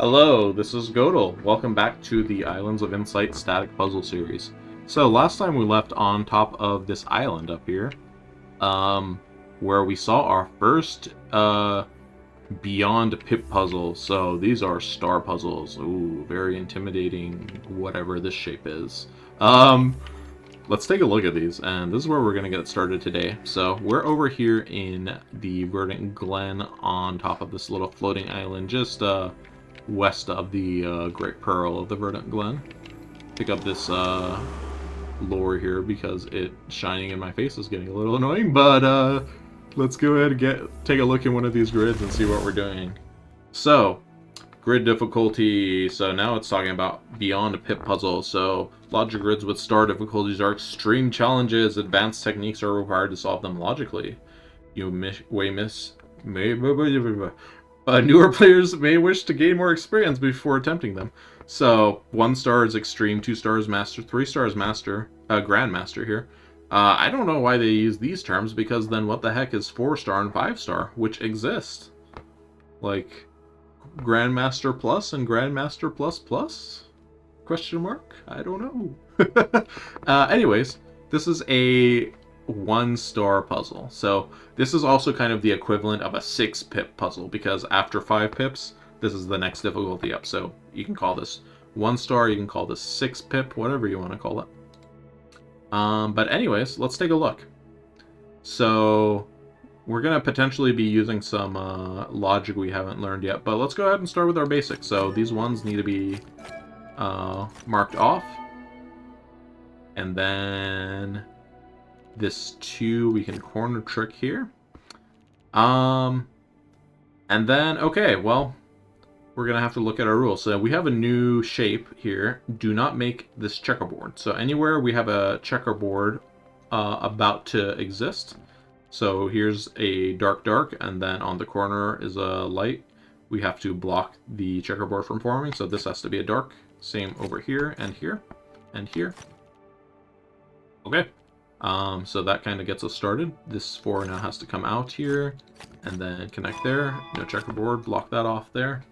Hello, this is Godel. Welcome back to the Islands of Insight static puzzle series. So last time we left on top of this island up here, um, where we saw our first beyond pip puzzle. So these are star puzzles. Ooh, very intimidating, whatever this shape is. Um, let's take a look at these, and this is where we're gonna get started today. So we're over here in the Verdent Glen on top of this little floating island, just west of the Great Pearl of the Verdant Glen. Pick up this lore here because it shining in my face is getting a little annoying, but let's go ahead and take a look at one of these grids and see what we're doing. So, grid difficulty. So now it's talking about beyond a pip puzzle. So logic grids with star difficulties are extreme challenges. Advanced techniques are required to solve them logically. Newer players may wish to gain more experience before attempting them. So 1 star is extreme, 2 stars master, 3 stars master, grandmaster here. I don't know why they use these terms, because then what the heck is 4 star and 5 star, which exist? Like Grandmaster Plus and Grandmaster Plus Plus? Question mark? I don't know. Anyways, this is a 1 star puzzle. So this is also kind of the equivalent of a 6 pip puzzle, because after 5 pips, this is the next difficulty up. So you can call this 1 star, you can call this 6 pip, whatever you want to call it. But anyways, let's take a look. So we're going to potentially be using some logic we haven't learned yet, but let's go ahead and start with our basics. So these ones need to be marked off. And then this 2 we can corner trick here. And then, okay, well, we're going to have to look at our rules. So we have a new shape here. Do not make this checkerboard. So anywhere we have a checkerboard about to exist. So here's a dark, and then on the corner is a light. We have to block the checkerboard from forming, so this has to be a dark. Same over here, and here, and here. Okay, so that kind of gets us started. This 4 now has to come out here, and then connect there. No checkerboard, block that off there.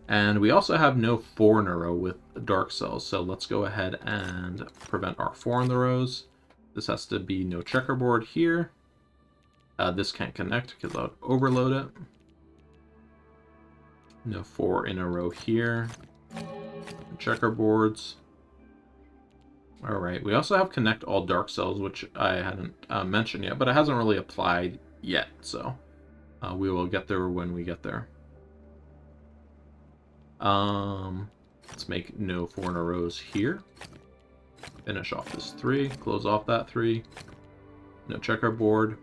And we also have no 4 in a row with dark cells, so let's go ahead and prevent our 4 in the rows. This has to be no checkerboard here. This can't connect because I would overload it. No 4 in a row here. Checkerboards. Alright, we also have connect all dark cells, which I hadn't mentioned yet, but it hasn't really applied yet, so we will get there when we get there. Let's make no 4 in a rows here. Finish off this 3, close off that 3. No checkerboard.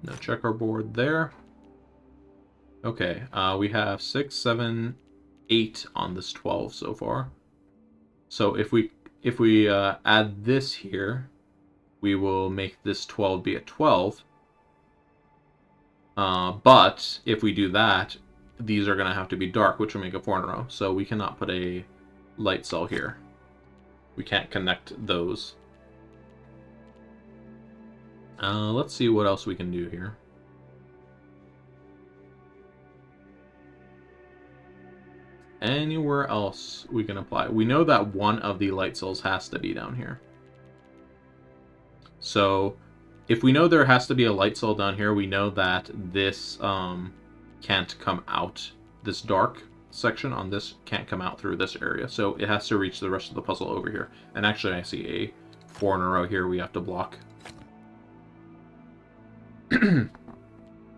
No checkerboard there. Okay, we have 6, 7, 8 on this 12 so far. So if we add this here, we will make this 12 be a 12. But if we do that, these are going to have to be dark, which will make a 4 in a row. So we cannot put a light cell here. We can't connect those. Let's see what else we can do here. Anywhere else we can apply. We know that one of the light cells has to be down here. So if we know there has to be a light cell down here, we know that this can't come out. This dark section on this can't come out through this area. So it has to reach the rest of the puzzle over here. And actually I see a 4 in a row here we have to block.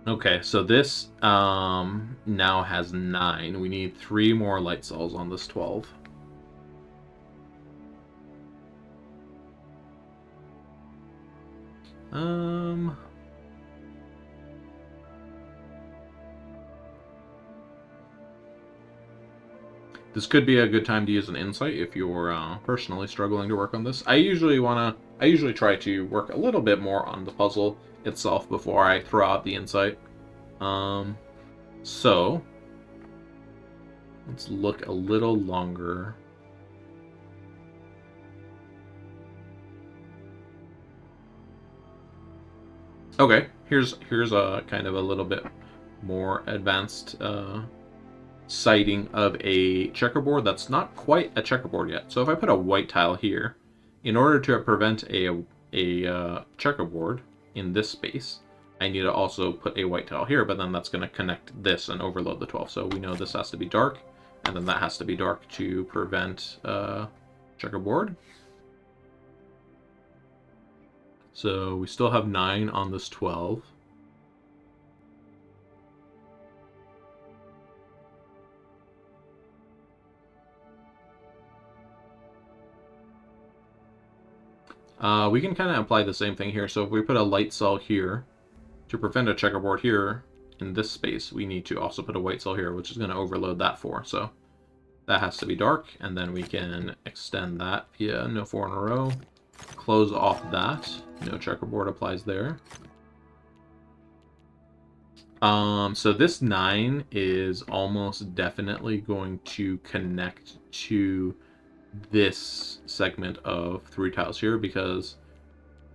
Okay, so this now has 9. We need 3 more light cells on this 12. This could be a good time to use an insight if you're personally struggling to work on this. I usually try to work a little bit more on the puzzle itself before I throw out the insight. So let's look a little longer. Okay, here's a kind of a little bit more advanced sighting of a checkerboard that's not quite a checkerboard yet. So if I put a white tile here, in order to prevent a checkerboard in this space, I need to also put a white tile here, but then that's going to connect this and overload the 12. So we know this has to be dark, and then that has to be dark to prevent checkerboard. So we still have 9 on this 12. We can kind of apply the same thing here. So if we put a light cell here, to prevent a checkerboard here in this space, we need to also put a white cell here, which is going to overload that 4. So that has to be dark, and then we can extend that via no 4 in a row. Close off that. No checkerboard applies there. So this 9 is almost definitely going to connect to this segment of 3 tiles here, because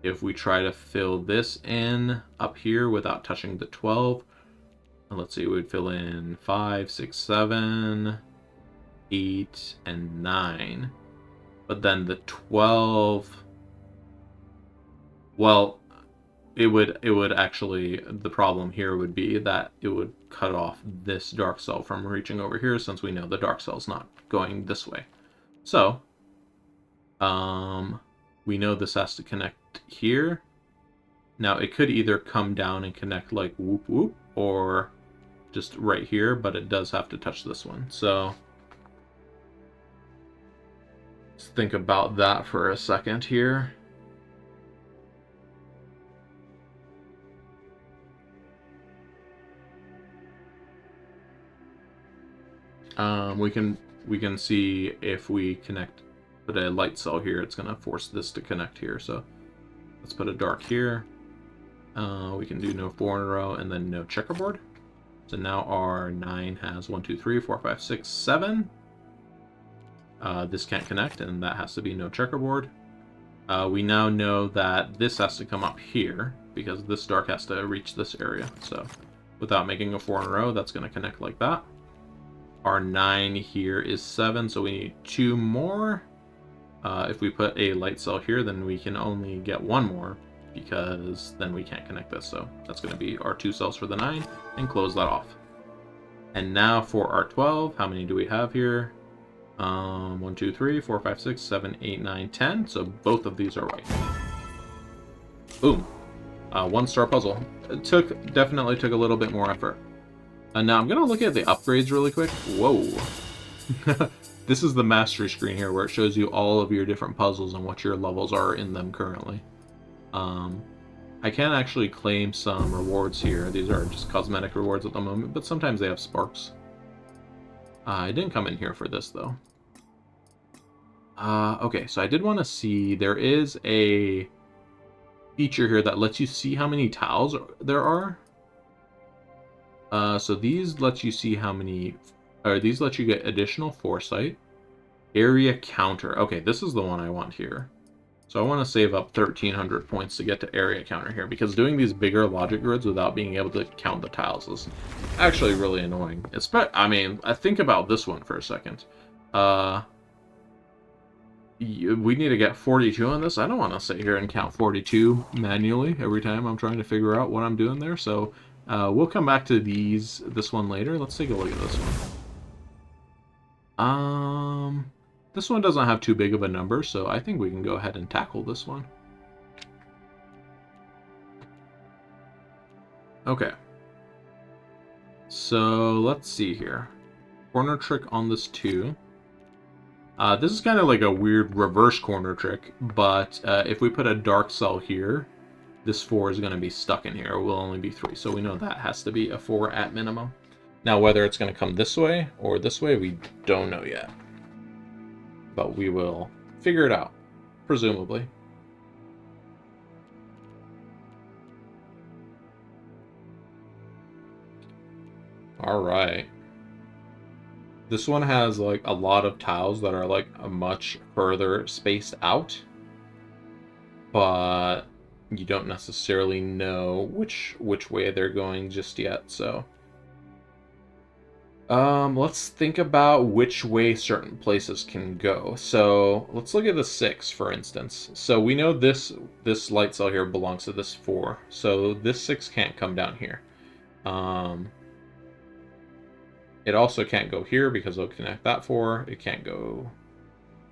if we try to fill this in up here without touching the 12, let's see, we'd fill in 5, 6, 7, 8, and 9. But then the 12, well, it would actually, the problem here would be that it would cut off this dark cell from reaching over here, since we know the dark cell's not going this way. So, we know this has to connect here. Now, it could either come down and connect like whoop whoop, or just right here, but it does have to touch this one. So, let's think about that for a second here. We can see if we put a light cell here, it's gonna force this to connect here. So let's put a dark here. We can do no 4 in a row and then no checkerboard. So now our 9 has 1, 2, 3, 4, 5, 6, 7. This can't connect, and that has to be no checkerboard. We now know that this has to come up here, because this dark has to reach this area. So without making a 4 in a row, that's going to connect like that. Our 9 here is 7, so we need 2 more. If we put a light cell here, then we can only get 1 more, because then we can't connect this. So that's going to be our 2 cells for the 9, and close that off. And now for our 12, how many do we have here? 1, 2, 3, 4, 5, 6, 7, 8, 9, 10. So both of these are right. Boom. 1-star puzzle. It definitely took a little bit more effort. Now I'm going to look at the upgrades really quick. Whoa. This is the mastery screen here, where it shows you all of your different puzzles and what your levels are in them currently. I can actually claim some rewards here. These are just cosmetic rewards at the moment, but sometimes they have sparks. I didn't come in here for this, though. Okay, so I did want to see, there is a feature here that lets you see how many tiles there are. So these let you see how many, or these let you get additional foresight, area counter. Okay, this is the one I want here. So I want to save up 1,300 points to get to area counter here, because doing these bigger logic grids without being able to count the tiles is actually really annoying. I mean, I think about this one for a second. We need to get 42 on this. I don't want to sit here and count 42 manually every time I'm trying to figure out what I'm doing there. So we'll come back to this one later. Let's take a look at this one. This one doesn't have too big of a number, so I think we can go ahead and tackle this one. Okay. So let's see here. Corner trick on this 2. This is kind of like a weird reverse corner trick, but if we put a dark cell here, this 4 is going to be stuck in here. It will only be 3, so we know that has to be a 4 at minimum. Now, whether it's going to come this way or this way, we don't know yet. But we will figure it out, presumably. All right. This one has like a lot of tiles that are like a much further spaced out, but you don't necessarily know which way they're going just yet. So Let's think about which way certain places can go. So let's look at the 6, for instance. So we know this light cell here belongs to this 4. So this 6 can't come down here. Um, it also can't go here because it'll connect that 4. It can't go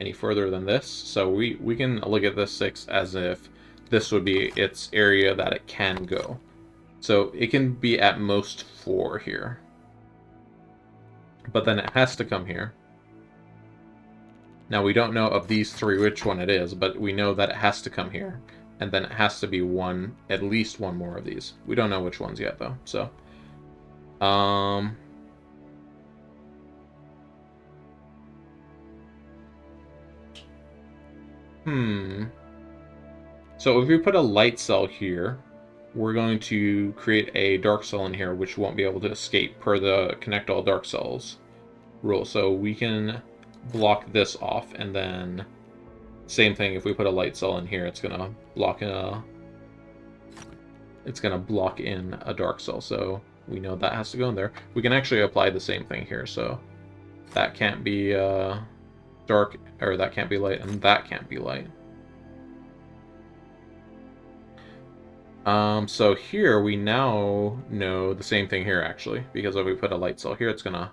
any further than this. So we can look at this 6 as if this would be its area that it can go. So it can be at most 4 here. But then it has to come here. Now, we don't know of these 3 which one it is, but we know that it has to come here. And then it has to be one, at least one more of these. We don't know which ones yet, though. So, So if we put a light cell here, we're going to create a dark cell in here, which won't be able to escape per the connect all dark cells rule. So we can block this off, and then same thing, if we put a light cell in here, it's gonna block in a dark cell. So we know that has to go in there. We can actually apply the same thing here. So that can't be dark, or that can't be light, and that can't be light. So here we now know the same thing here, actually, because if we put a light cell here, it's gonna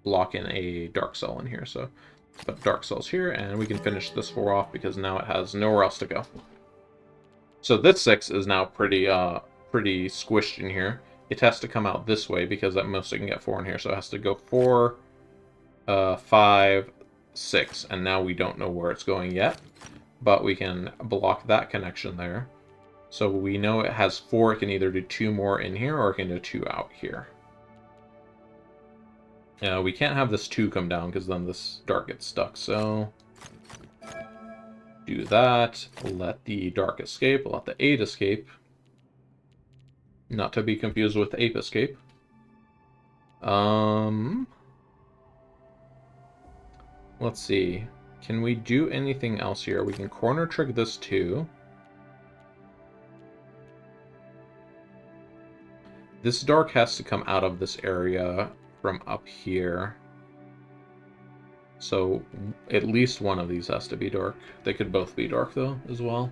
block in a dark cell in here. So let's put dark cells here, and we can finish this 4 off because now it has nowhere else to go. So this 6 is now pretty squished in here. It has to come out this way because at most it can get 4 in here. So it has to go 4, 5, 6, and now we don't know where it's going yet, but we can block that connection there. So we know it has 4. It can either do 2 more in here or it can do 2 out here. We can't have this 2 come down because then this dark gets stuck. So do that. Let the dark escape. Let the 8 escape. Not to be confused with ape escape. Let's see. Can we do anything else here? We can corner trick this too. This dark has to come out of this area from up here. So at least one of these has to be dark. They could both be dark though, as well.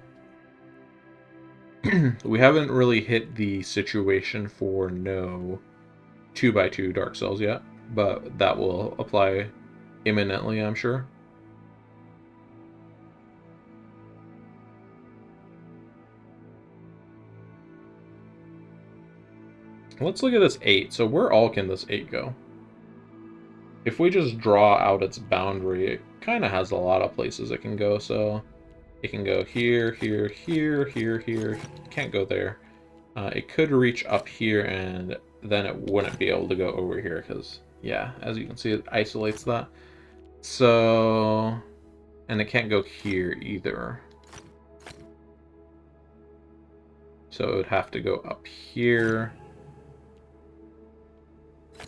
We haven't really hit the situation for no 2x2 dark cells yet, but that will apply imminently, I'm sure. Let's look at this 8. So where all can this 8 go? If we just draw out its boundary, it kind of has a lot of places it can go. So it can go here, here, here, here, here. It can't go there. It could reach up here, and then it wouldn't be able to go over here because, yeah, as you can see, it isolates that. So, and it can't go here either. So it would have to go up here.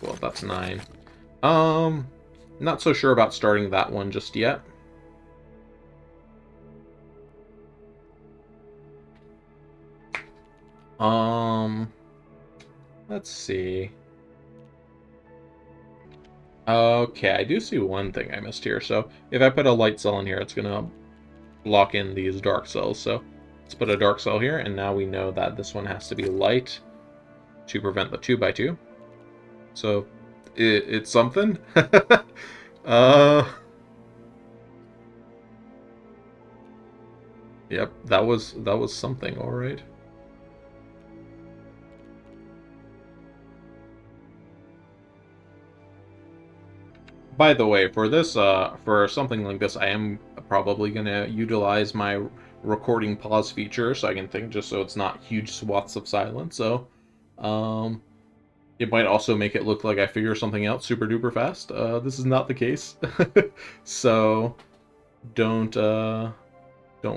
Well, that's 9. Not so sure about starting that one just yet. Let's see. Okay, I do see one thing I missed here. So if I put a light cell in here, it's gonna block in these dark cells. So let's put a dark cell here, and now we know that this one has to be light to prevent the 2x2. So it's something. Yep, that was something, all right. By the way, for this, for something like this, I am probably gonna utilize my recording pause feature so I can think, just so it's not huge swaths of silence. So, it might also make it look like I figure something out super duper fast. This is not the case. So, don't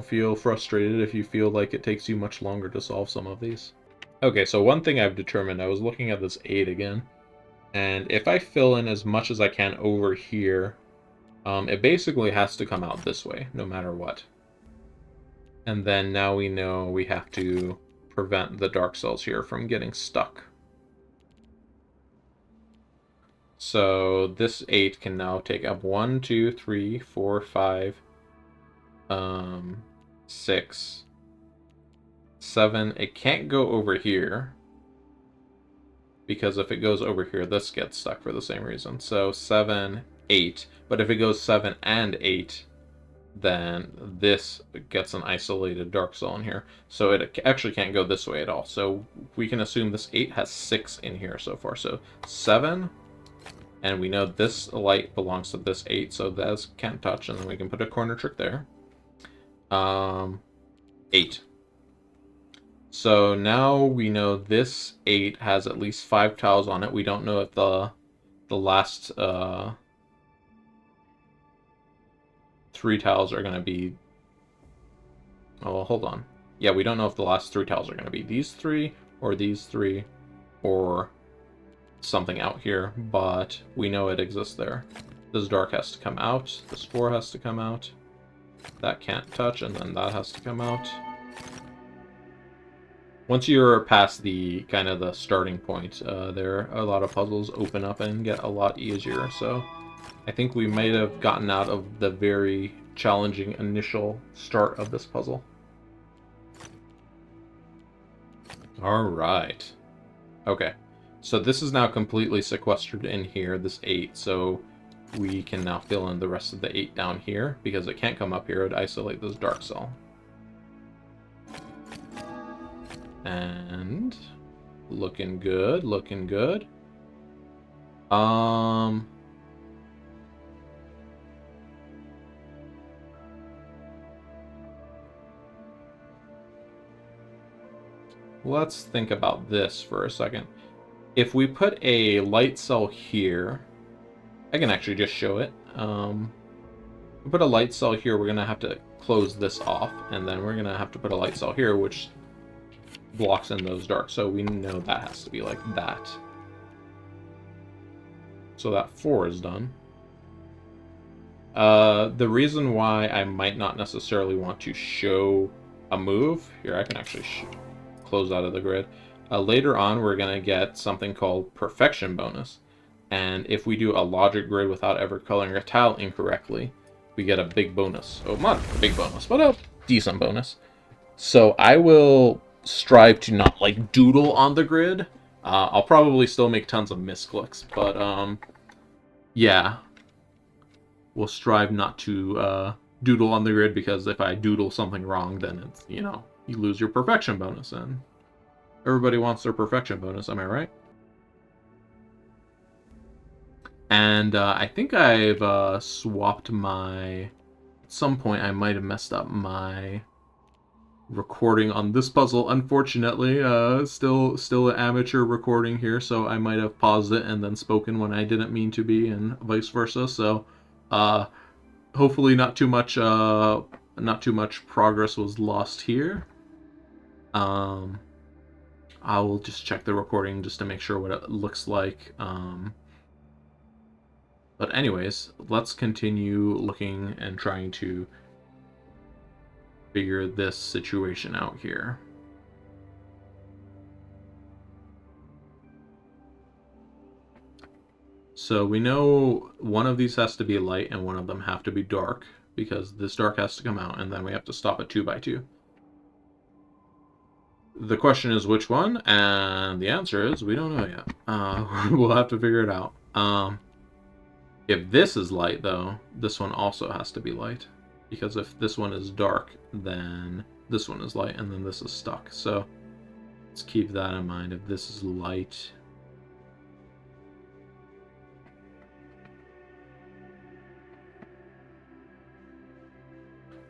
feel frustrated if you feel like it takes you much longer to solve some of these. Okay, so one thing I've determined, I was looking at this 8 again. And if I fill in as much as I can over here, it basically has to come out this way, no matter what. And then now we know we have to prevent the dark cells here from getting stuck. So this 8 can now take up 1, 2, 3, 4, 5, 6, 7. It can't go over here, because if it goes over here, this gets stuck for the same reason. So 7, 8. But if it goes 7 and 8, then this gets an isolated dark zone here. So it actually can't go this way at all. So we can assume this 8 has 6 in here so far. So 7, and we know this light belongs to this 8, so that can't touch, and then we can put a corner trick there. 8. So now we know this 8 has at least 5 tiles on it. We don't know if the last 3 tiles are going to be... Oh, hold on. Yeah, we don't know if the last 3 tiles are going to be these 3, or these 3, or something out here, but we know it exists there. This dark has to come out, this 4 has to come out, that can't touch, and then that has to come out. Once you're past the kind of the starting point, there a lot of puzzles open up and get a lot easier, so I think we might have gotten out of the very challenging initial start of this puzzle. Alright. Okay. So this is now completely sequestered in here, this 8, so we can now fill in the rest of the 8 down here, because it can't come up here, it would isolate this dark cell. And looking good, looking good. Let's think about this for a second. If we put a light cell here, I can actually just show it. We put a light cell here, we're going to have to close this off, and then we're going to have to put a light cell here, which blocks in those dark. So we know that has to be like that. So that 4 is done. The reason why I might not necessarily want to show a move, here I can actually close out of the grid. Later on, we're going to get something called perfection bonus. And if we do a logic grid without ever coloring a tile incorrectly, we get a big bonus. Oh, not a big bonus, but a decent bonus. So I will strive to not, like, doodle on the grid. I'll probably still make tons of misclicks, but, yeah. We'll strive not to doodle on the grid, because if I doodle something wrong, then it's, you know, you lose your perfection bonus, and everybody wants their perfection bonus, am I right? And I think I've swapped my... At some point, I might have messed up my recording on this puzzle, unfortunately. Still an amateur recording here, so I might have paused it and then spoken when I didn't mean to be, and vice versa. So, hopefully not too much progress was lost here. I will just check the recording just to make sure what it looks like. But anyways, let's continue looking and trying to figure this situation out here. So we know one of these has to be light and one of them have to be dark, because this dark has to come out, and then we have to stop at 2 by 2. The question is which one, and the answer is we don't know yet. We'll have to figure it out. If this is light, though, this one also has to be light, because if this one is dark, then this one is light, and then this is stuck. So let's keep that in mind. If this is light...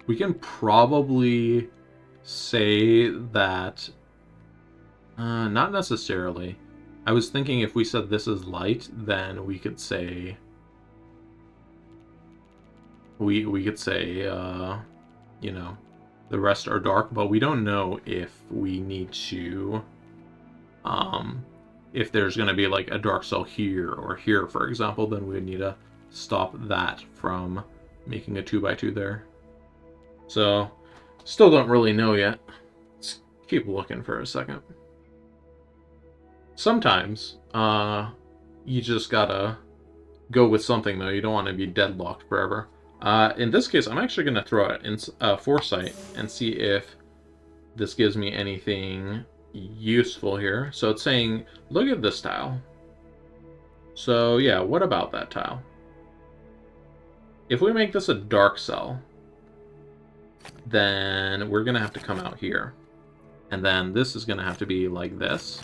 We can probably say that... not necessarily. I was thinking if we said this is light, then we could say... We could say, you know, the rest are dark, but we don't know if we need to... if there's going to be like a dark cell here or here, for example, then we would need to stop that from making a 2 by 2 there. So, still don't really know yet. Let's keep looking for a second. Sometimes, you just gotta go with something, though. You don't want to be deadlocked forever. In this case, I'm actually going to throw out Foresight and see if this gives me anything useful here. So it's saying, look at this tile. So yeah, what about that tile? If we make this a dark cell, then we're going to have to come out here. And then this is going to have to be like this.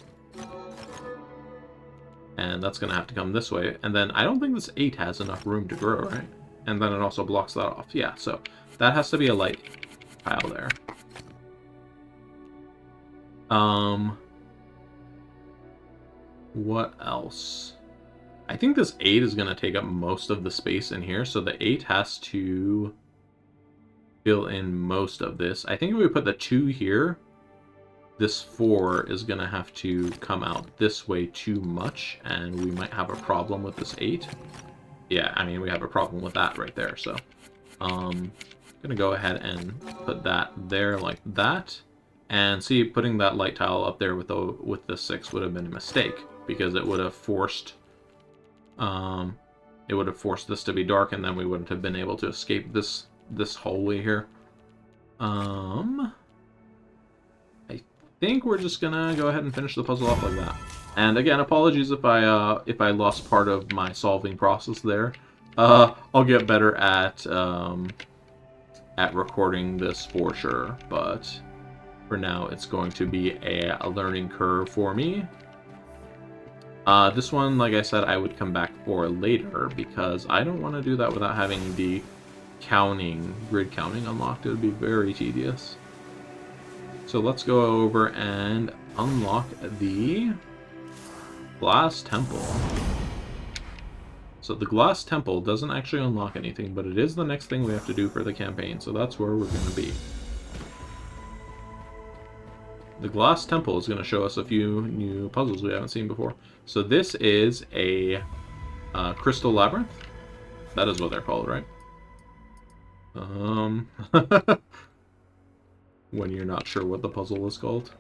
And that's going to have to come this way. And then I don't think this 8 has enough room to grow, right? And then it also blocks that off. Yeah, so that has to be a light tile there. What else? I think this 8 is going to take up most of the space in here, so the 8 has to fill in most of this. I think if we put the 2 here, this 4 is going to have to come out this way too much, and we might have a problem with this 8. Yeah, I mean, we have a problem with that right there, so I'm going to go ahead and put that there like that. And see, putting that light tile up there with the 6 would have been a mistake, because it would have forced this to be dark, and then we wouldn't have been able to escape this hallway here. I think we're just gonna go ahead and finish the puzzle off like that. And again, apologies if I lost part of my solving process there. I'll get better at recording this for sure, but for now it's going to be a learning curve for me. This one, like I said, I would come back for later, because I don't want to do that without having the grid counting unlocked. It would be very tedious. So let's go over and unlock the Glass Temple. So the Glass Temple doesn't actually unlock anything, but it is the next thing we have to do for the campaign, so that's where we're going to be. The Glass Temple is going to show us a few new puzzles we haven't seen before. So this is a Crystal Labyrinth. That is what they're called, right? When you're not sure what the puzzle is called.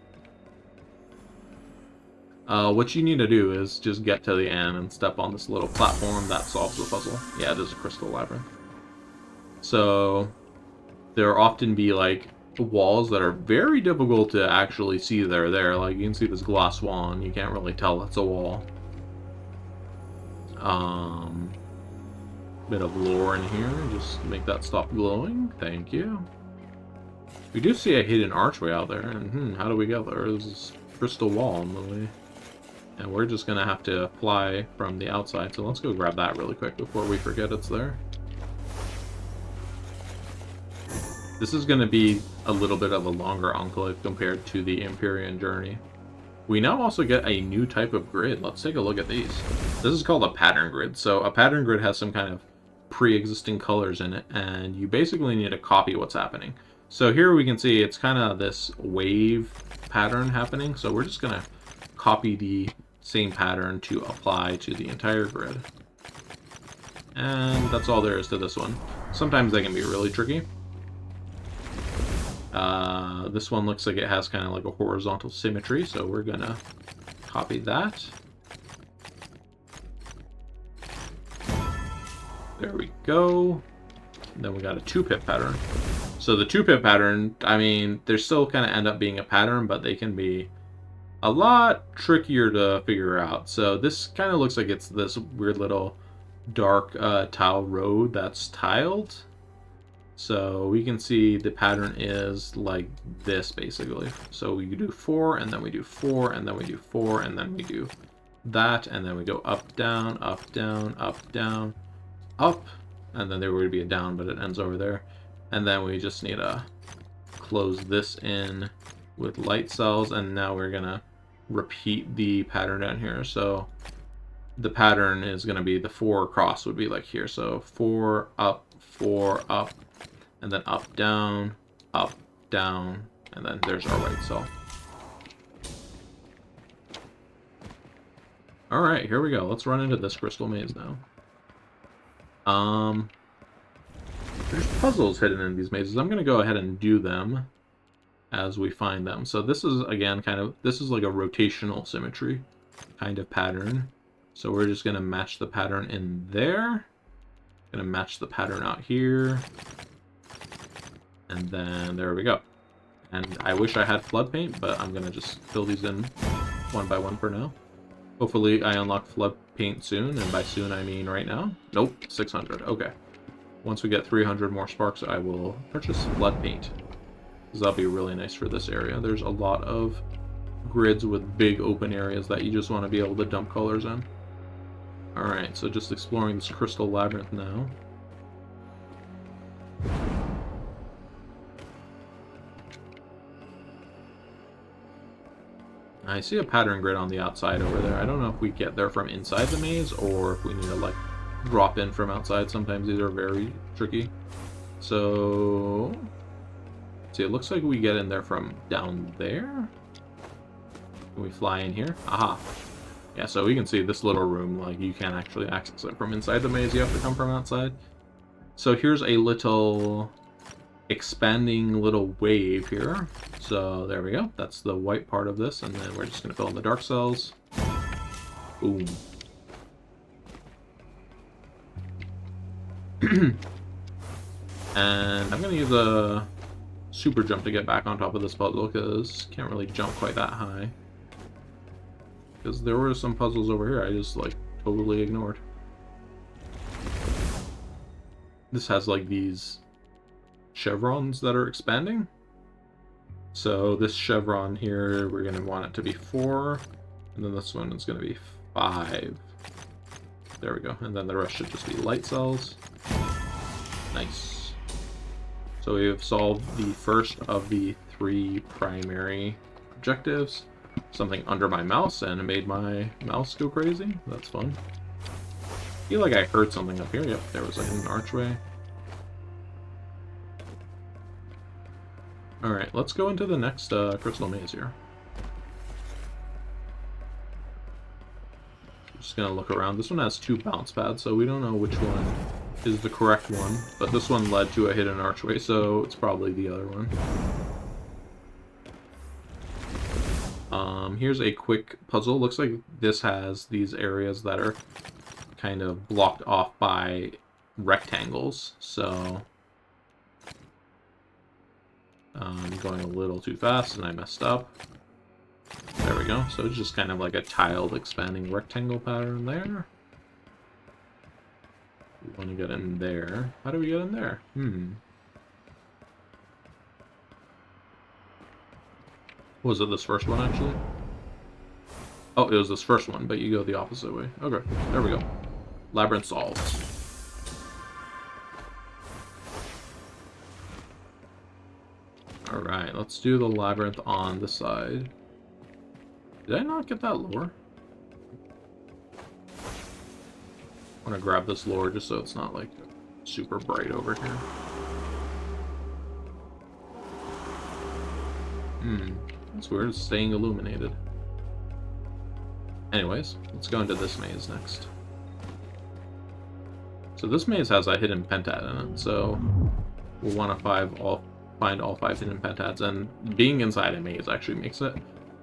What you need to do is just get to the end and step on this little platform that solves the puzzle. Yeah, it is a Crystal Labyrinth. So there often be like walls that are very difficult to actually see they're there. Like, you can see this glass wall and you can't really tell it's a wall. Bit of lore in here, just make that stop glowing. Thank you. We do see a hidden archway out there, and how do we get there? There's this crystal wall in the way. And we're just gonna have to fly from the outside, so let's go grab that really quick before we forget it's there. This is gonna be a little bit of a longer enclave compared to the Empyrean journey. We now also get a new type of grid. Let's take a look at these. This is called a pattern grid. So a pattern grid has some kind of pre-existing colors in it, and you basically need to copy what's happening. So here we can see it's kind of this wave pattern happening, so we're just going to copy the same pattern to apply to the entire grid. And that's all there is to this one. Sometimes they can be really tricky. This one looks like it has kind of like a horizontal symmetry, so we're going to copy that. There we go. And then we got a 2-pip pattern. So the 2-pip pattern, I mean, they still kind of end up being a pattern, but they can be a lot trickier to figure out. So this kind of looks like it's this weird little dark tile road that's tiled. So we can see the pattern is like this, basically. So we do 4, and then we do 4, and then we do 4, and then we do that, and then we go up, down, up, down, up, down, up, and then there would be a down, but it ends over there. And then we just need to close this in with light cells, and now we're gonna repeat the pattern down here. So the pattern is gonna be the 4 across would be like here. So 4 up, and then up, down, and then there's our right cell. Alright, here we go. Let's run into this crystal maze now. There's puzzles hidden in these mazes. I'm going to go ahead and do them as we find them. So this is, again, this is like a rotational symmetry kind of pattern. So we're just going to match the pattern in there. Going to match the pattern out here. And then there we go. And I wish I had flood paint, but I'm going to just fill these in one by one for now. Hopefully I unlock flood paint soon, and by soon I mean right now. Nope, 600. Okay. Once we get 300 more sparks, I will purchase flood paint. Because that'll be really nice for this area. There's a lot of grids with big open areas that you just want to be able to dump colors in. Alright, so just exploring this crystal labyrinth now. I see a pattern grid on the outside over there. I don't know if we get there from inside the maze or if we need to like drop in from outside. Sometimes these are very tricky. So, see, it looks like we get in there from down there. Can we fly in here? Aha. Yeah, so we can see this little room, like you can't actually access it from inside the maze. You have to come from outside. So here's a little expanding little wave here. So there we go. That's the white part of this, and then we're just going to fill in the dark cells. Boom. And I'm going to use a super jump to get back on top of this puzzle, because can't really jump quite that high. Because there were some puzzles over here I just like totally ignored. This has like these chevrons that are expanding. So this chevron here, we're going to want it to be 4, and then this one is going to be 5. There we go. And then the rest should just be light cells. Nice. So we have solved the first of the 3 primary objectives. Something under my mouse, and it made my mouse go crazy. That's fun. I feel like I heard something up here. Yep, there was like an archway. Alright, let's go into the next crystal maze here. Just gonna look around. This one has 2 bounce pads, so we don't know which one is the correct one. But this one led to a hidden archway, so it's probably the other one. Here's a quick puzzle. Looks like this has these areas that are kind of blocked off by rectangles, so I'm going a little too fast and I messed up. There we go. So it's just kind of like a tiled expanding rectangle pattern there. We want to get in there. How do we get in there? Was it this first one, actually? Oh, it was this first one, but you go the opposite way. Okay, there we go. Labyrinth solved. Alright, let's do the labyrinth on the side. Did I not get that lore? I want to grab this lore just so it's not, like, super bright over here. That's weird, it's staying illuminated. Anyways, let's go into this maze next. So this maze has a hidden pentad in it, so we'll want to find all 5 hidden pentads, and being inside a maze actually makes it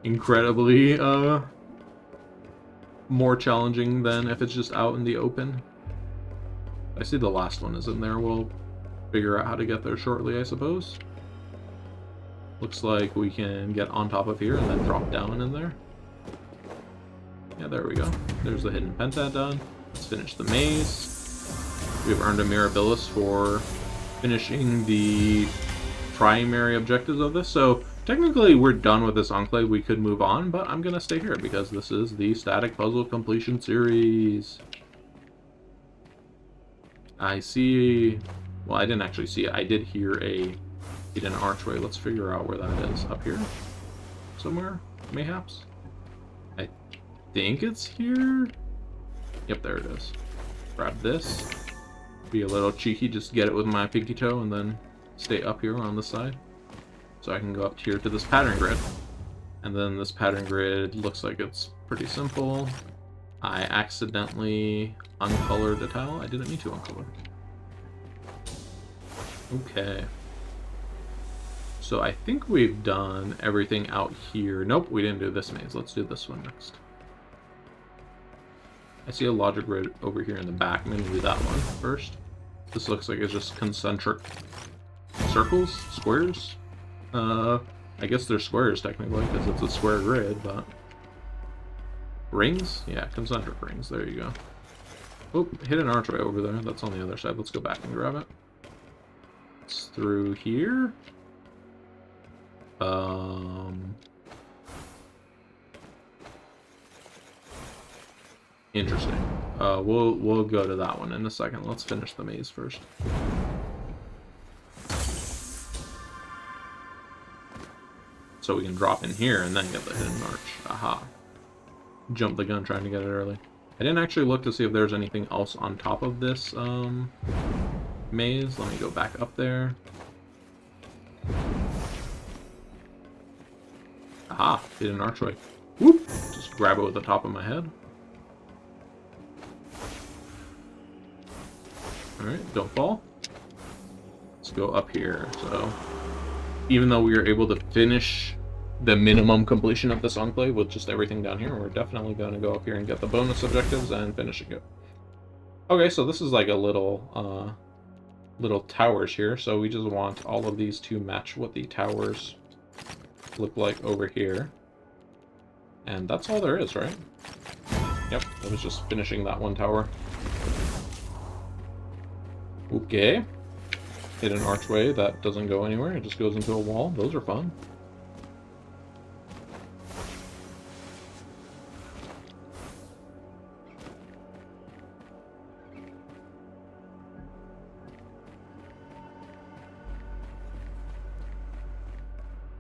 incredibly more challenging than if it's just out in the open. I see the last one is in there. We'll figure out how to get there shortly, I suppose. Looks like we can get on top of here and then drop down in there. Yeah, there we go. There's the hidden pentad done. Let's finish the maze. We've earned a Mirabilis for finishing the primary objectives of this. So technically we're done with this enclave. We could move on, but I'm going to stay here because this is the Static Puzzle Completion Series. I see... Well, I didn't actually see it. I did hear a hidden archway. Let's figure out where that is. Up here? Somewhere? Mayhaps? I think it's here? Yep, there it is. Grab this. Be a little cheeky, just get it with my pinky toe and then stay up here on the side. So I can go up here to this pattern grid. And then this pattern grid looks like it's pretty simple. I accidentally uncolored a tile. I didn't mean to uncolor. Okay. So I think we've done everything out here. Nope, we didn't do this maze. Let's do this one next. I see a logic grid over here in the back. I'm going to do that one first. This looks like it's just concentric circles, squares. I guess they're squares technically because it's a square grid, but rings? Yeah, concentric rings. There you go. Oh, hit an archway over there. That's on the other side. Let's go back and grab it. It's through here. Interesting. We'll go to that one in a second. Let's finish the maze first. So we can drop in here and then get the hidden arch. Aha. Jump the gun trying to get it early. I didn't actually look to see if there's anything else on top of this maze. Let me go back up there. Aha, hidden archway. Whoop! Just grab it with the top of my head. Alright, don't fall. Let's go up here. So, even though we are able to finish the minimum completion of this enclave with just everything down here, we're definitely going to go up here and get the bonus objectives and finish it. Okay, so this is like a little towers here. So we just want all of these to match what the towers look like over here. And that's all there is, right? Yep, it was just finishing that one tower. Okay. Hit an archway that doesn't go anywhere. It just goes into a wall. Those are fun.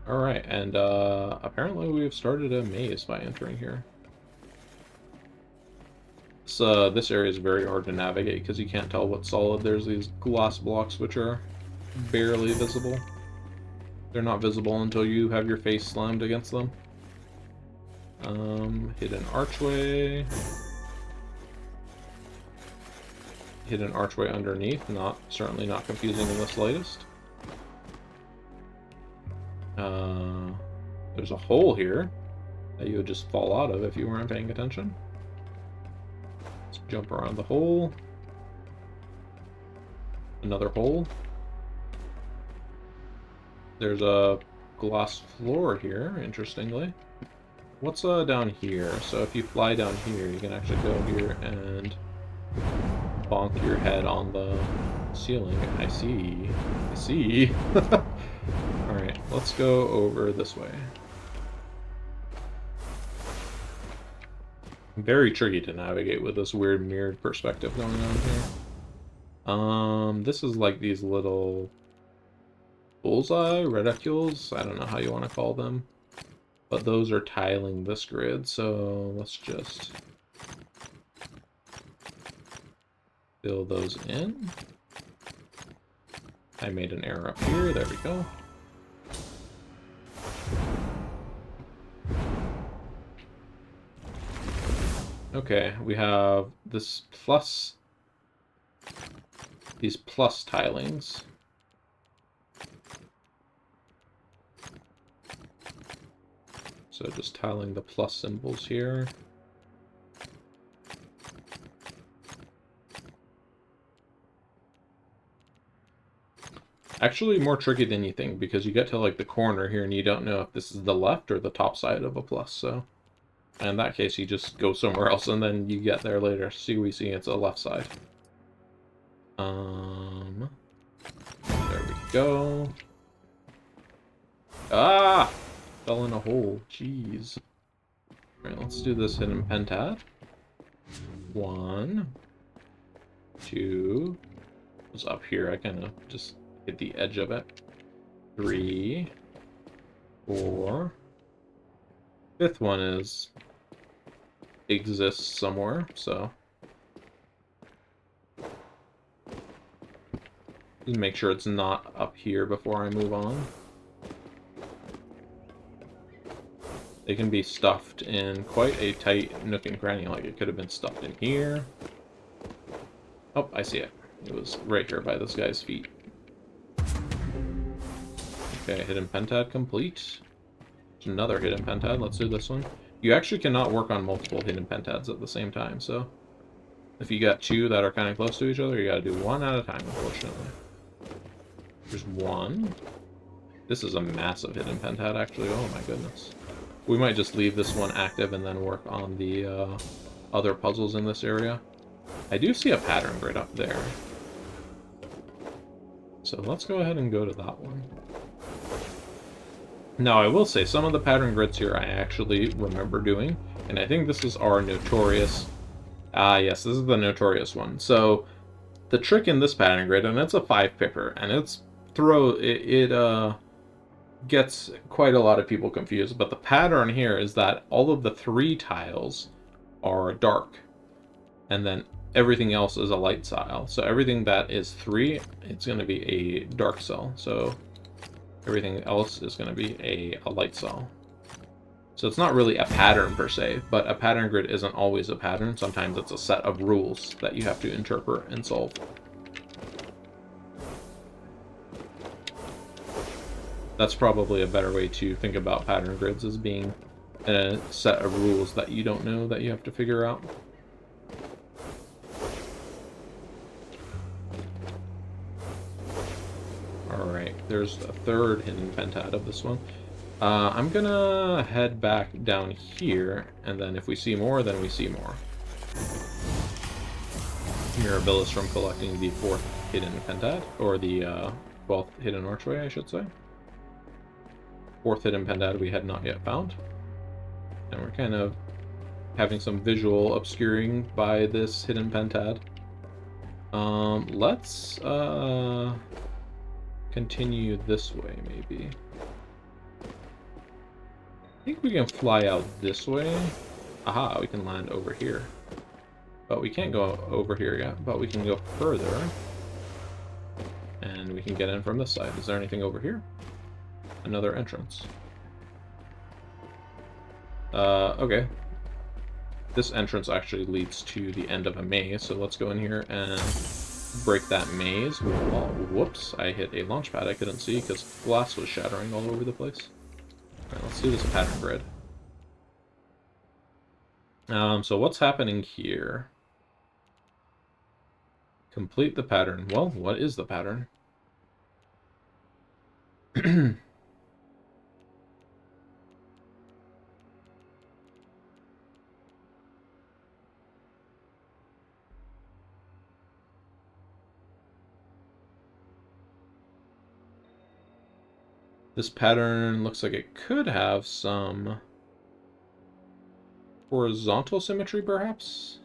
Alright, and apparently we've started a maze by entering here. So this area is very hard to navigate because you can't tell what's solid. There's these glass blocks which are barely visible. They're not visible until you have your face slammed against them. Hit an archway. Hit an archway underneath. Certainly not confusing in the slightest. There's a hole here that you would just fall out of if you weren't paying attention. Let's jump around the hole. Another hole. There's a glass floor here, interestingly. What's down here? So if you fly down here, you can actually go here and bonk your head on the ceiling. I see. I see. Alright, let's go over this way. Very tricky to navigate with this weird mirrored perspective going on here. This is like these little bullseye reticules. I don't know how you want to call them. But those are tiling this grid, so let's just fill those in. I made an error up here, there we go. Okay, we have this plus, these plus tilings. So just tiling the plus symbols here. Actually more tricky than you think, because you get to like the corner here and you don't know if this is the left or the top side of a plus, so in that case you just go somewhere else and then you get there later. See, we see it's a left side. There we go. Ah! Fell in a hole. Jeez. Alright, let's do this hidden pentad. 1, 2. It was up here. I kind of just hit the edge of it. 3, 4. Fifth one exists somewhere, so just make sure it's not up here before I move on. They can be stuffed in quite a tight nook and cranny, like it could have been stuffed in here. Oh, I see it. It was right here by this guy's feet. Okay, hidden pentad complete. There's another hidden pentad. Let's do this one. You actually cannot work on multiple hidden pentads at the same time, so If you got two that are kind of close to each other, you gotta do one at a time, unfortunately. There's one. This is a massive hidden pentad, actually. Oh my goodness. We might just leave this one active and then work on the other puzzles in this area. I do see a pattern grid up there. So let's go ahead and go to that one. Now, I will say, some of the pattern grids here I actually remember doing, and I think this is our notorious... yes, this is the notorious one. So, the trick in this pattern grid, and it's a 5-pipper, and it gets quite a lot of people confused, but the pattern here is that all of the 3 tiles are dark, and then everything else is a light tile. So everything that is 3, it's going to be a dark cell. So everything else is going to be a light cell. So it's not really a pattern per se, but a pattern grid isn't always a pattern. Sometimes it's a set of rules that you have to interpret and solve. That's probably a better way to think about pattern grids, as being a set of rules that you don't know that you have to figure out. Alright, there's a third hidden pentad of this one. I'm gonna head back down here, and then if we see more, then we see more. Mirabilis from collecting the 4th hidden pentad, or the 12th hidden archway, I should say. 4th hidden pentad we had not yet found. And we're kind of having some visual obscuring by this hidden pentad. Let's continue this way, maybe. I think we can fly out this way. Aha, we can land over here. But we can't go over here yet, but we can go further. And we can get in from this side. Is there anything over here? Another entrance. Okay. This entrance actually leads to the end of a maze, so let's go in here and break that maze. Oh, whoops, I hit a launch pad I couldn't see because glass was shattering all over the place. Alright, let's do this pattern grid. So what's happening here? Complete the pattern. Well, what is the pattern? This pattern looks like it could have some horizontal symmetry, perhaps?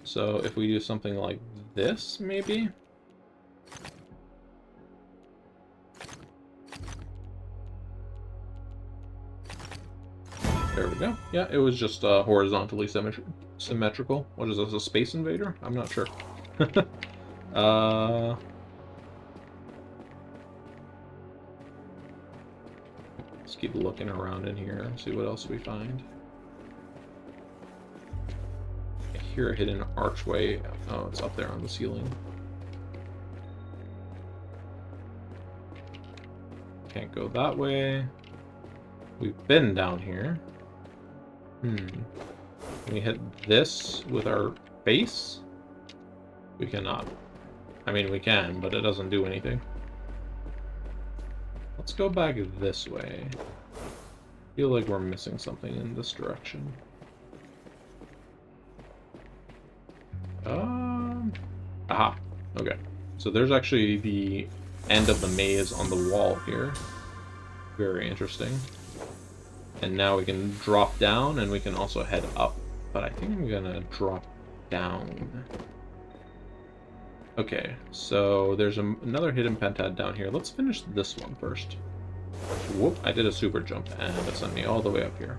So if we do something like this, maybe? There we go. Yeah, it was just horizontally symmetrical. What is this, a Space Invader? I'm not sure. Let's keep looking around in here and see what else we find. I hear a hidden archway. Oh, it's up there on the ceiling. Can't go that way. We've been down here. Can we hit this with our face? We cannot. I mean, we can, but it doesn't do anything. Let's go back this way. I feel like we're missing something in this direction. Aha. Okay. So there's actually the end of the maze on the wall here. Very interesting. And now we can drop down, and we can also head up. But I think I'm gonna drop down. Okay, so there's another hidden pentad down here. Let's finish this one first. Whoop, I did a super jump, and it sent me all the way up here.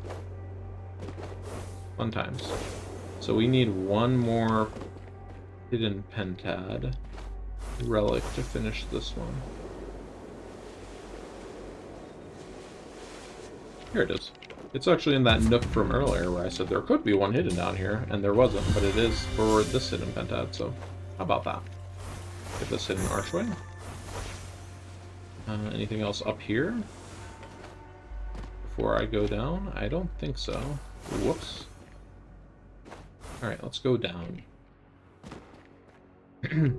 Fun times. So we need one more hidden pentad relic to finish this one. Here it is. It's actually in that nook from earlier where I said there could be one hidden down here, and there wasn't, but it is for this hidden pentad, so how about that? Get this hidden archway. Anything else up here? Before I go down? I don't think so. Whoops. Alright, let's go down. Hidden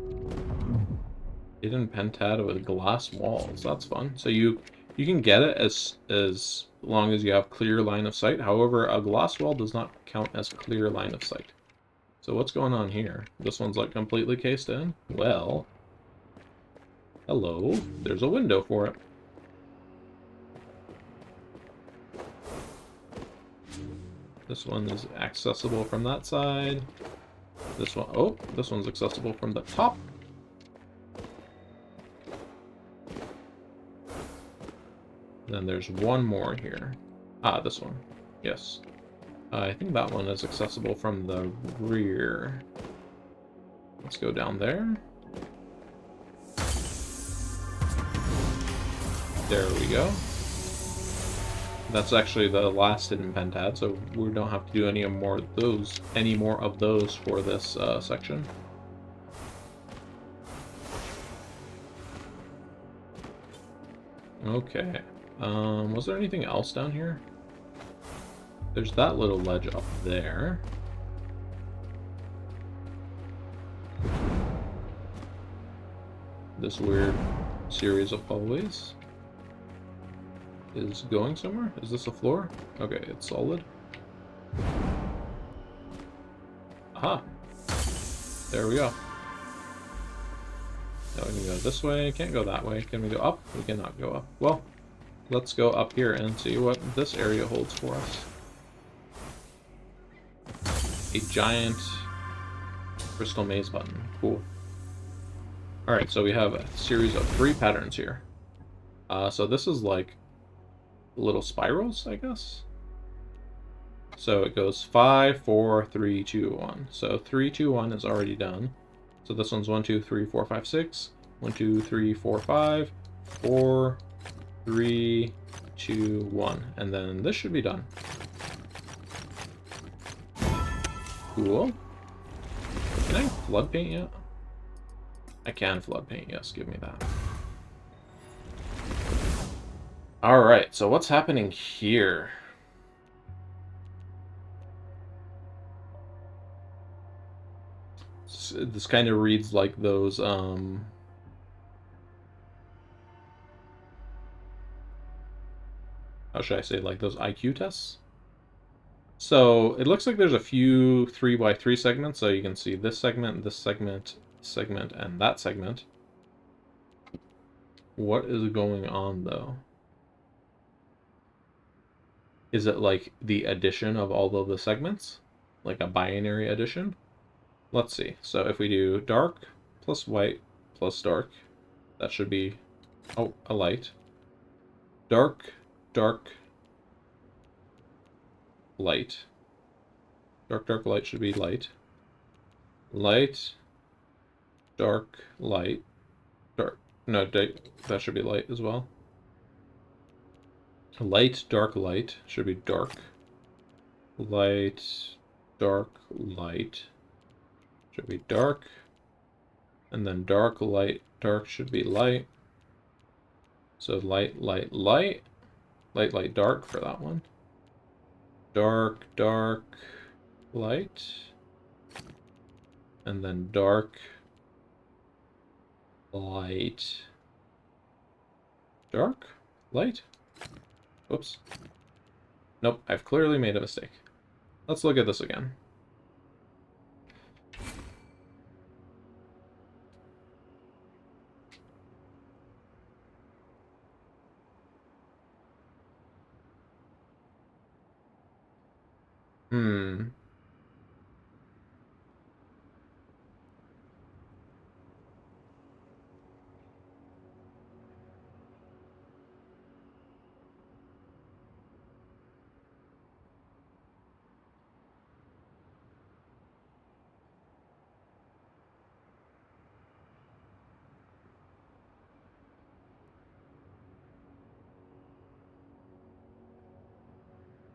pentad with glass walls. That's fun. So you can get it as long as you have clear line of sight. However, a glass wall does not count as clear line of sight. So what's going on here? This one's like completely cased in? Well, hello. There's a window for it. This one is accessible from that side. This one, oh, this one's accessible from the top. Then there's one more here. Ah, this one. Yes. I think that one is accessible from the rear. Let's go down there. There we go. That's actually the last hidden pentad, so we don't have to do any more of those for this section. Okay. Was there anything else down here? There's that little ledge up there. This weird series of hallways is going somewhere? Is this a floor? Okay, it's solid. Aha! There we go. Now we can go this way, can't go that way. Can we go up? We cannot go up. Well, let's go up here and see what this area holds for us. A giant crystal maze button. Cool. Alright, so we have a series of 3 patterns here. So this is like little spirals, I guess. So it goes 5, 4, 3, 2, 1. So 3, 2, 1 is already done. So this one's 1, 2, 3, 4, 5, 6. 1, 2, 3, 4, 5. 4, 3, 2, 1. And then this should be done. Cool. Can I flood paint yet? I can flood paint, yes, give me that. Alright, so what's happening here? This kind of reads like those, how should I say, like those IQ tests? So it looks like there's a few 3x3 segments, so you can see this segment, and that segment. What is going on, though? Is it like the addition of all of the segments? Like a binary addition? Let's see. So if we do dark plus white plus dark, that should be, oh, a light. Dark, dark, light. Dark, dark, light should be light. Light, dark, light. Dark. No, that should be light as well. Light, dark, light should be dark. Light, dark, light should be dark. And then dark, light, dark should be light. So light, light, light. Light, light, dark for that one. Dark, dark, light. And then dark, light, dark, light. Oops. Nope, I've clearly made a mistake. Let's look at this again.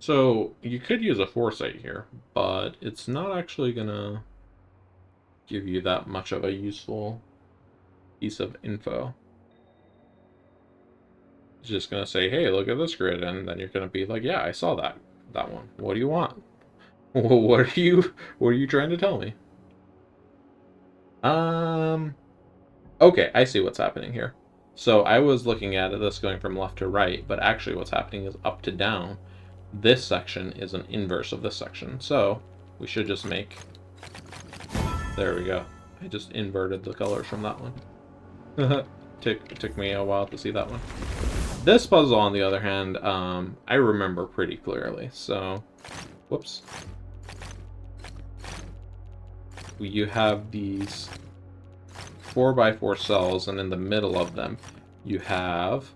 So you could use a foresight here, but it's not actually gonna give you that much of a useful piece of info. It's just gonna say, hey, look at this grid, and then you're gonna be like, yeah, I saw that one. What do you want? What are you trying to tell me? Okay, I see what's happening here. So I was looking at this going from left to right, but actually what's happening is up to down. This section is an inverse of this section. So we should just make... There we go. I just inverted the colors from that one. Took me a while to see that one. This puzzle, on the other hand, I remember pretty clearly. So, whoops. You have these 4x4 cells, and in the middle of them, you have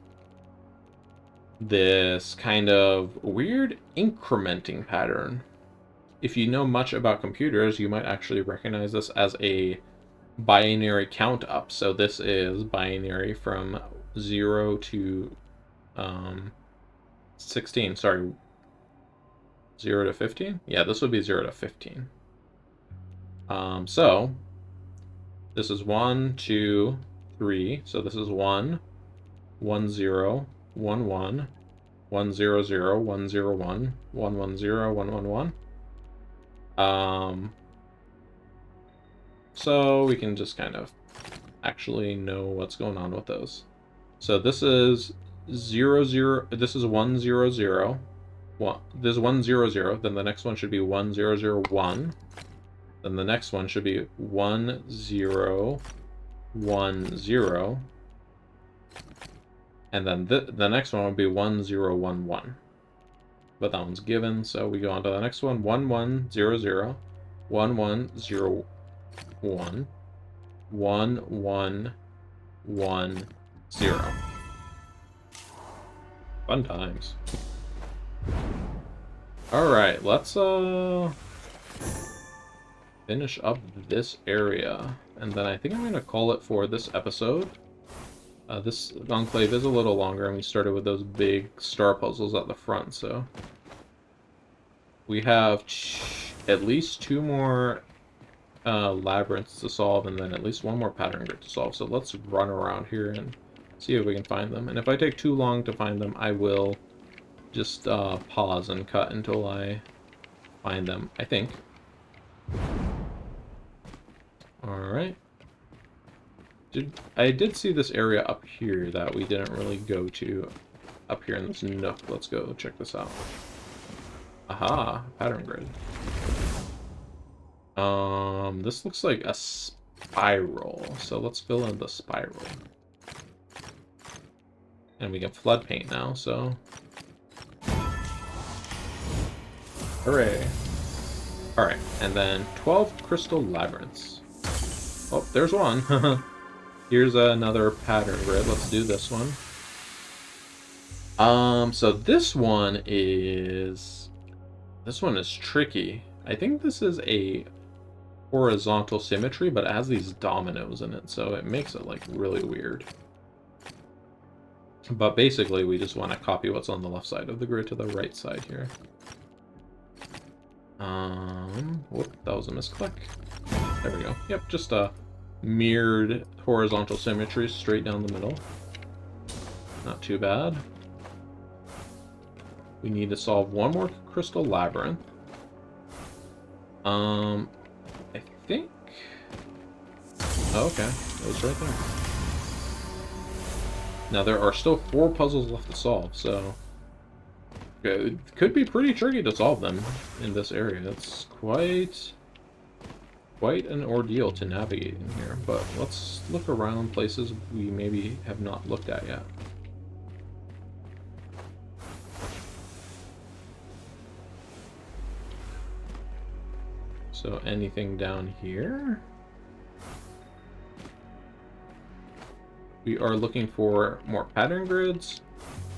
this kind of weird incrementing pattern. If you know much about computers, you might actually recognize this as a binary count up. So this is binary from 0 to 16. Sorry, 0 to 15? Yeah, this would be 0 to 15. So this is 1, 2, 3. So this is 1, 1, 0, 1, 1, 1, 0, 0, 1, 0, 1, 1, 1, 0, 1, 1, 1. So we can just kind of actually know what's going on with those. So this is 0, 0, this is 1, 0, 0. This is 1, 0, 0. Then the next one should be 1, 0, 0, 1. Then the next one should be 1, 0, 1, 0. And then the next one would be 1, 0, 1, 1. But that one's given, so we go on to the next one. 1, 1, 0, 0. 1, 1, 0, 1. 1, 1, 1, 0. Fun times. Alright, let's finish up this area. And then I think I'm going to call it for this episode. This enclave is a little longer, and we started with those big star puzzles at the front, so... We have at least 2 more labyrinths to solve, and then at least 1 more pattern grid to solve. So let's run around here and see if we can find them. And if I take too long to find them, I will just pause and cut until I find them, I think. Alright. I did see this area up here that we didn't really go to up here in this nook. Let's go check this out. Aha, pattern grid. This looks like a spiral, so let's fill in the spiral. And we can flood paint now, so... Hooray. Alright, and then 12 crystal labyrinths. Oh, there's one. Here's another pattern grid. Let's do this one. So this one is tricky. I think this is a horizontal symmetry, but it has these dominoes in it, so it makes it like really weird. But basically, we just want to copy what's on the left side of the grid to the right side here. Whoop, that was a misclick. There we go. Yep, just a mirrored horizontal symmetry straight down the middle. Not too bad. We need to solve 1 more crystal labyrinth. I think... Oh, okay, it was right there. Now there are still 4 puzzles left to solve, so... It could be pretty tricky to solve them in this area. It's quite an ordeal to navigate in here, but let's look around places we maybe have not looked at yet. So anything down here? We are looking for more pattern grids,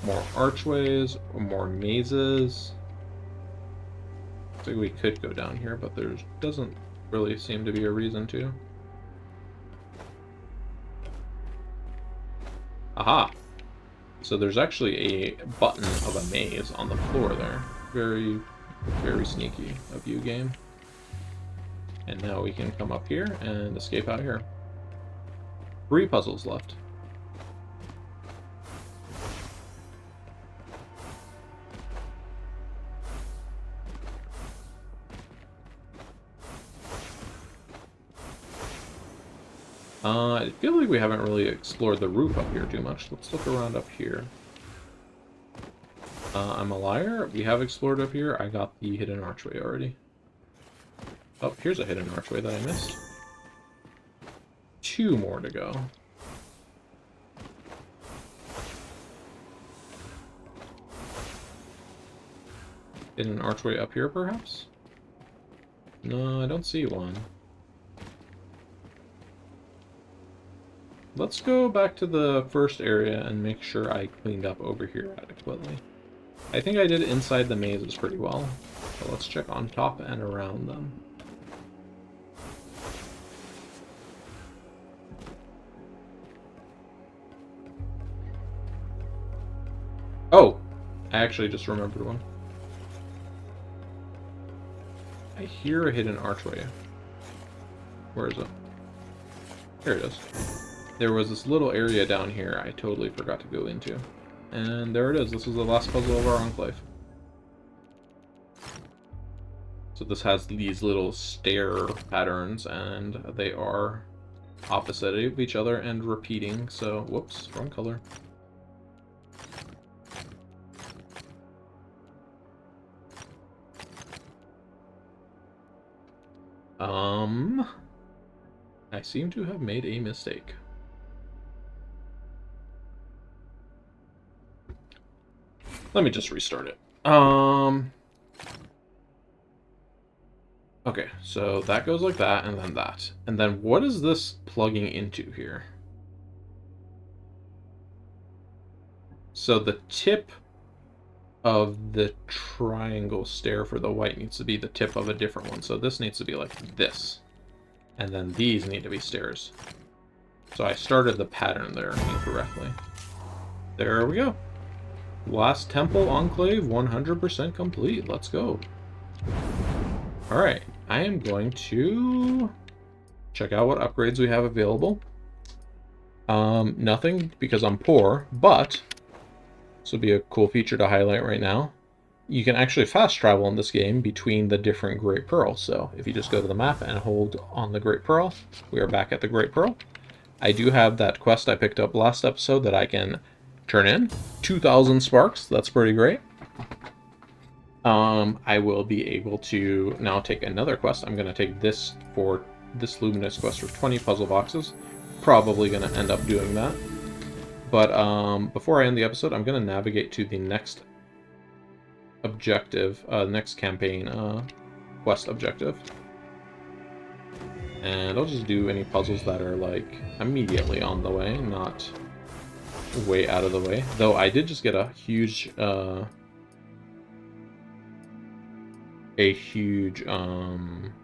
more archways, or more mazes. So we could go down here, but there doesn't really seem to be a reason to. Aha! So there's actually a button of a maze on the floor there. Very, very sneaky of you, game. And now we can come up here and escape out here. 3 puzzles left. I feel like we haven't really explored the roof up here too much. Let's look around up here. I'm a liar. We have explored up here. I got the hidden archway already. Oh, here's a hidden archway that I missed. 2 more to go. Hidden archway up here, perhaps? No, I don't see one. Let's go back to the first area and make sure I cleaned up over here adequately. I think I did inside the mazes pretty well. So let's check on top and around them. Oh! I actually just remembered one. I hear a hidden archway. Where is it? Here it is. There was this little area down here I totally forgot to go into. And there it is. This is the last puzzle of our enclave. So this has these little stair patterns, and they are opposite of each other and repeating. So, whoops, wrong color. I seem to have made a mistake. Let me just restart it. Okay, so that goes like that, and then that. And then what is this plugging into here? So the tip of the triangle stair for the white needs to be the tip of a different one. So this needs to be like this. And then these need to be stairs. So I started the pattern there incorrectly. There we go. Last Temple Enclave 100% complete. Let's go. Alright, I am going to check out what upgrades we have available. Nothing because I'm poor, but this will be a cool feature to highlight right now. You can actually fast travel in this game between the different Great Pearls. So if you just go to the map and hold on the Great Pearl, we are back at the Great Pearl. I do have that quest I picked up last episode that I can turn in. 2,000 sparks, that's pretty great. I will be able to now take another quest. I'm going to take this for this luminous quest for 20 puzzle boxes. Probably going to end up doing that. But before I end the episode, I'm going to navigate to the next objective, next campaign quest objective. And I'll just do any puzzles that are like immediately on the way, not way out of the way. Though I did just get a huge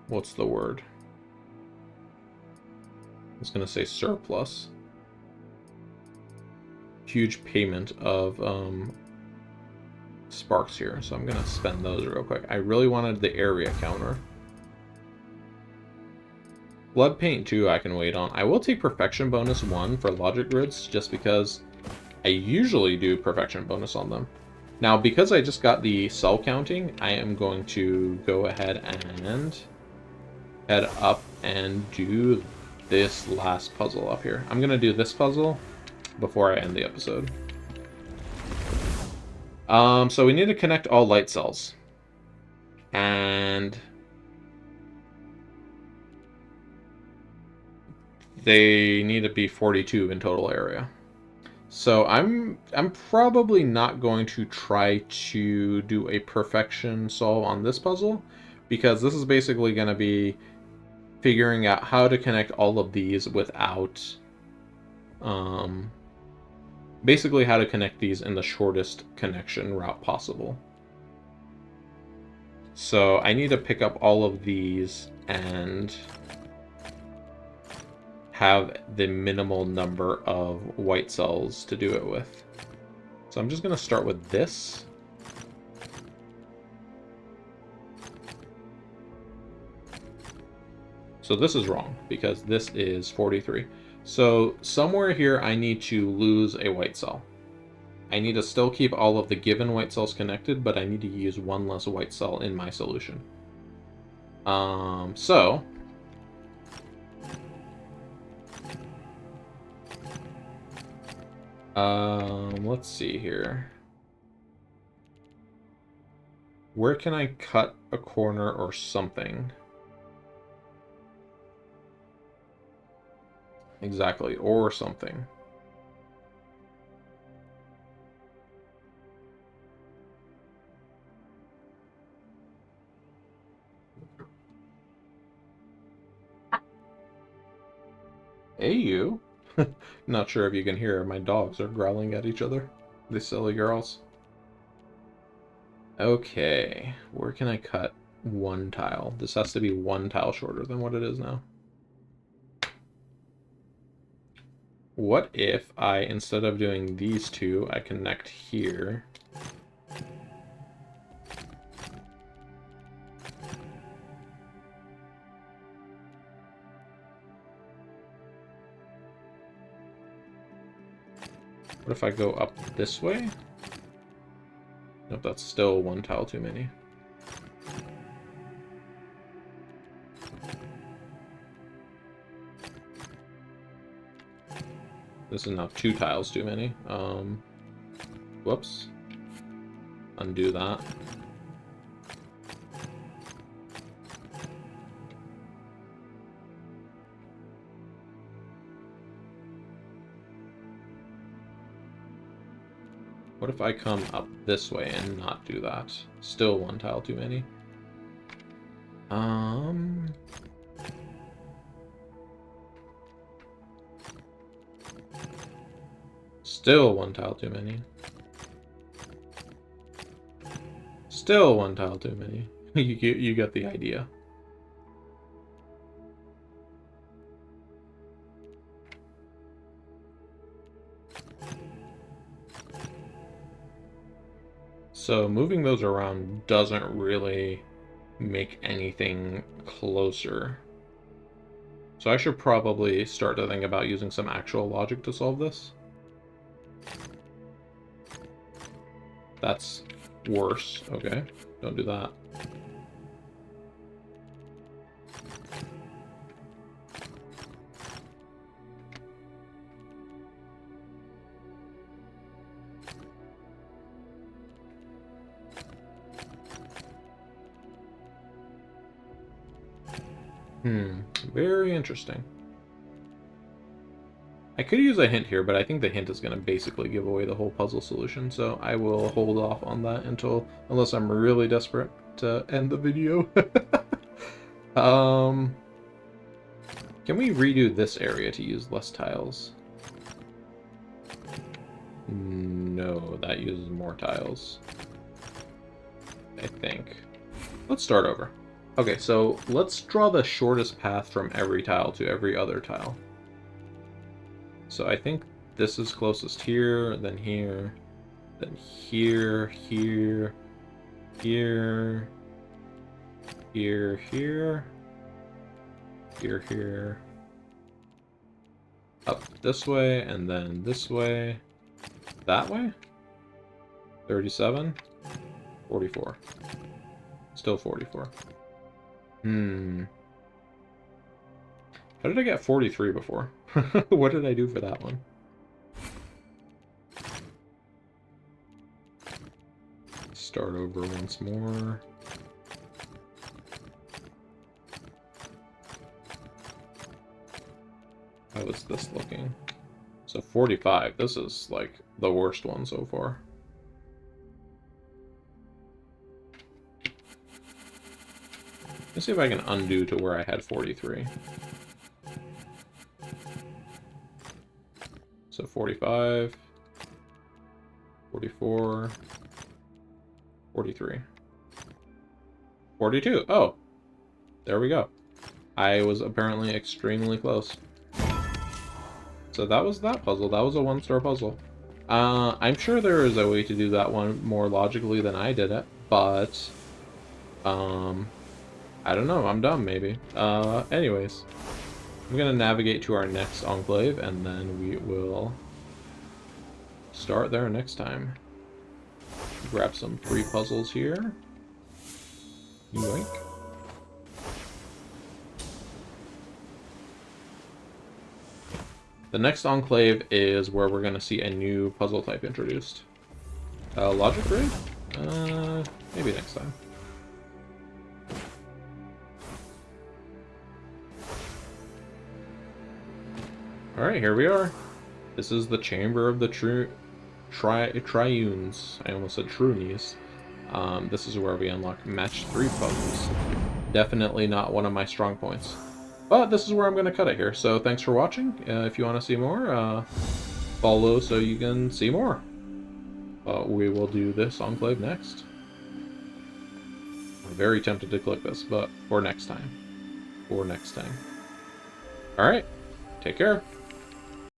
what's the word? I was gonna say surplus. Huge payment of sparks here, so I'm gonna spend those real quick. I really wanted the area counter. Blood paint 2 I can wait on. I will take perfection bonus 1 for logic grids just because I usually do perfection bonus on them. Now because I just got the cell counting, I am going to go ahead and head up and do this last puzzle up here. I'm gonna do this puzzle before I end the episode. So we need to connect all light cells. And they need to be 42 in total area. So I'm probably not going to try to do a perfection solve on this puzzle, because this is basically going to be figuring out how to connect all of these without basically how to connect these in the shortest connection route possible. So I need to pick up all of these and have the minimal number of white cells to do it with. So I'm just going to start with this. So this is wrong because this is 43. So somewhere here I need to lose a white cell. I need to still keep all of the given white cells connected, but I need to use one less white cell in my solution. So Let's see here. Where can I cut a corner or something? Exactly, or something. Hey, you. Not sure if you can hear, my dogs are growling at each other. They silly girls. Okay, where can I cut one tile? This has to be one tile shorter than what it is now. What if I, instead of doing these two, I connect here? What if I go up this way? Nope, that's still one tile too many. This is now two tiles too many. Whoops. Undo that. What if I come up this way and not do that? Still one tile too many. Still one tile too many. Still one tile too many. You get the idea. So moving those around doesn't really make anything closer. So I should probably start to think about using some actual logic to solve this. That's worse. Okay, don't do that. Very interesting. I could use a hint here, but I think the hint is going to basically give away the whole puzzle solution, so I will hold off on that unless I'm really desperate to end the video. Can we redo this area to use less tiles? No, that uses more tiles, I think. Let's start over. Okay, so let's draw the shortest path from every tile to every other tile. So I think this is closest here, then here, then here, here, here, here, here, here, here, up this way, and then this way, that way, 37, 44, still 44. How did I get 43 before? What did I do for that one? Start over once more. How is this looking? So 45. This is like the worst one so far. Let's see if I can undo to where I had 43. So 45, 44, 43, 42. Oh, there we go. I was apparently extremely close. So that was that puzzle. That was a one-star puzzle. I'm sure there is a way to do that one more logically than I did it, but I don't know. I'm dumb, maybe. Anyways, I'm gonna navigate to our next enclave, and then we will start there next time. Grab some free puzzles here. Yoink. The next enclave is where we're going to see a new puzzle type introduced. Logic grid? Maybe next time. Alright, here we are. This is the Chamber of the Triunes. I almost said Trunies. This is where we unlock match 3 puzzles. Definitely not one of my strong points. But this is where I'm going to cut it here. So thanks for watching. If you want to see more, follow so you can see more. We will do this enclave next. I'm very tempted to click this, but for next time. For next time. Alright, take care.